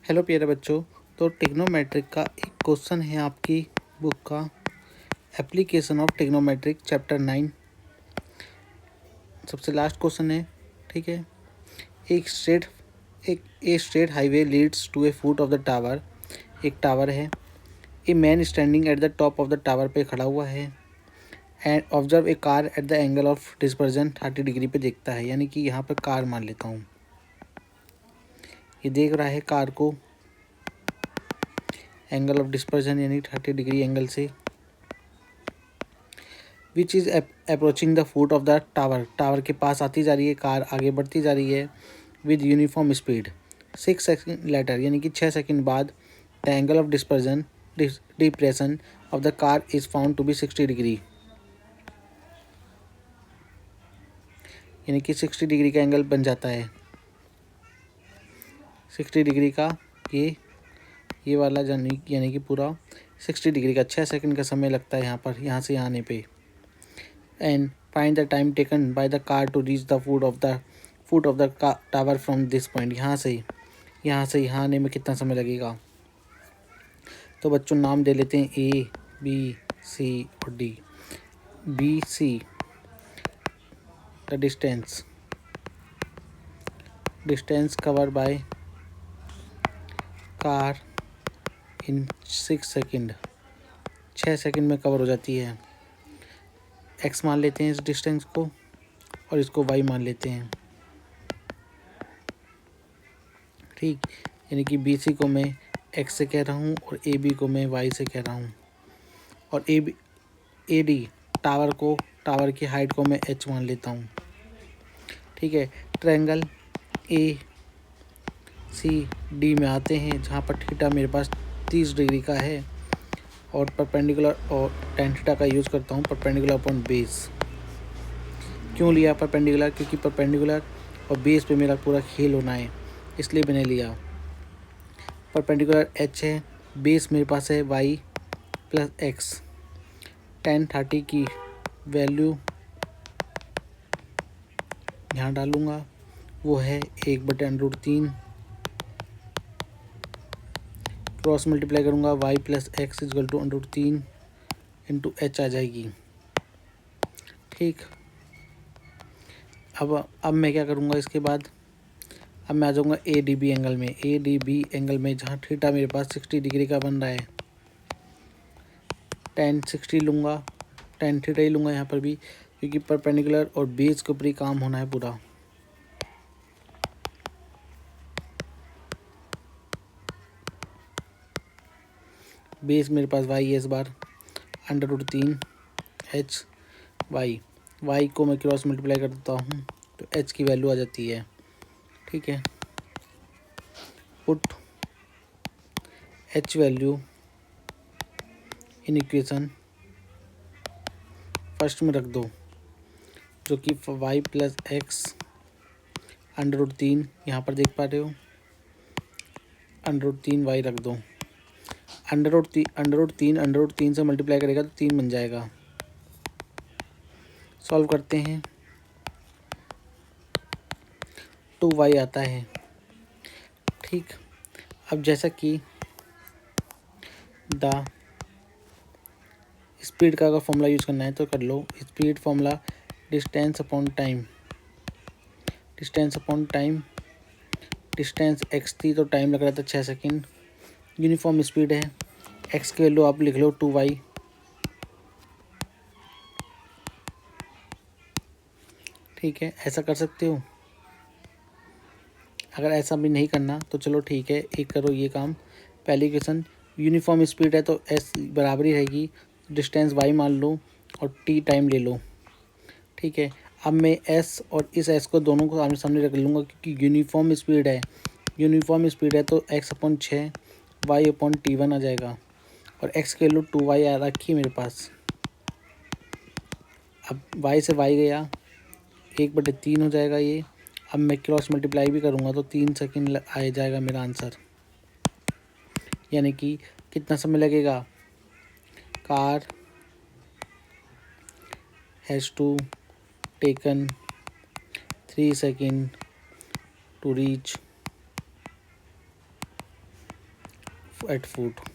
Hello प्यारे बच्चों। तो ट्रिग्नोमेट्रिक का एक क्वेश्चन है आपकी बुक का, एप्लीकेशन ऑफ ट्रिग्नोमेट्रिक चैप्टर 9, सबसे लास्ट क्वेश्चन है। ठीक है। एक straight highway leads to a foot of the tower. एक टावर है। A man standing at the top of the tower पे खड़ा हुआ है and observe a car at the angle of dispersion 30 degree पे देखता है। यानी कि यहाँ पर कार मान लेता हूँ, ये देख रहा है कार को एंगल ऑफ डिस्पर्जन यानी 30 डिग्री एंगल से, which is approaching the foot of the tower. Tower के पास आती जा रही है, कार आगे बढ़ती जा रही है with uniform speed. 6 second later यानी कि 6 सेकेंड बाद the angle of dispersion depression of the car is found to be 60 degree. यानी कि 60 डिग्री का एंगल बन जाता है। 60 डिग्री का ये वाला यानी कि पूरा 60 डिग्री का 6 सेकेंड का समय लगता है यहाँ पर, यहाँ से यहाँ आने पे। And find the time taken by the car to reach the foot of the tower from this point. यहाँ से यहाँ आने में कितना समय लगेगा। तो बच्चों नाम दे लेते हैं ए, बी, सी और D. B C the distance cover by car in 6 second, 6 second में कवर हो जाती है। एक्स मान लेते हैं इस डिस्टेंस को और इसको वाई मान लेते हैं। ठीक, यानी कि बी सी को मैं एक्स से कह रहा हूँ और ए बी को मैं वाई से कह रहा हूँ। और ए डी टावर की हाइट को मैं एच मान लेता हूँ। ठीक है। ट्रायंगल ए सी डी में आते हैं, जहाँ पर थीटा मेरे पास 30 डिग्री का है और परपेंडिकुलर और tan थीटा का यूज़ करता हूँ परपेंडिकुलर अपॉन बेस। क्यों लिया परपेंडिकुलर? क्योंकि परपेंडिकुलर और बेस पे मेरा पूरा खेल होना है, इसलिए मैंने लिया। परपेंडिकुलर एच है, बेस मेरे पास है वाई प्लस एक्स। tan 30 की वैल्यू यहाँ डालूँगा, वो है 1/√3। क्रॉस मल्टीप्लाई करूँगा, Y plus X equal to √3 into H आ जाएगी। ठीक। अब मैं क्या करूँगा इसके बाद, अब मैं आ जाऊँगा ए डी बी एंगल में। ए डी बी एंगल में जहाँ थीटा मेरे पास 60 डिग्री का बन रहा है, tan 60 लूँगा, tan थीटा ही लूँगा यहाँ पर भी, क्योंकि परपेंडिकुलर और बेस के ऊपर ही काम होना है पूरा। बेस मेरे पास वाई है इस बार, √3 एच वाई को मैं क्रॉस मल्टीप्लाई कर देता हूँ तो एच की वैल्यू आ जाती है। ठीक है। Put H value in equation first में रख दो, जो कि वाई प्लस एक्स √3, यहाँ पर देख पा रहे हो, √3 वाई रख दो। √3 से मल्टीप्लाई करेगा तो 3 बन जाएगा। सॉल्व करते हैं, 2y आता है। ठीक। अब जैसा कि द स्पीड का अगर फॉर्मूला यूज़ करना है तो कर लो। Speed formula distance upon time, distance X थी तो टाइम लग रहा था 6 सेकेंड। यूनिफॉर्म स्पीड है, एक्स की वैल्यू आप लिख लो 2y। ठीक है, ऐसा कर सकते हो। अगर ऐसा भी नहीं करना तो चलो ठीक है, एक करो ये काम। पहली इक्वेशन यूनिफॉर्म स्पीड है तो एस बराबर ही रहेगी, डिस्टेंस वाई मान लो और टी टाइम ले लो। ठीक है। अब मैं एस और इस एस को दोनों को आमने सामने रख लूँगा, क्योंकि यूनिफॉर्म स्पीड है तो x/6 y/t1 आ जाएगा और x की वैल्यू 2y आ रखी है मेरे पास। अब y से y गया, 1/3 हो जाएगा ये। अब मैं क्रॉस मल्टीप्लाई भी करूँगा तो 3 सेकेंड आ जाएगा मेरा आंसर। यानी कि कितना समय लगेगा, car has to taken 3 second to reach at foot.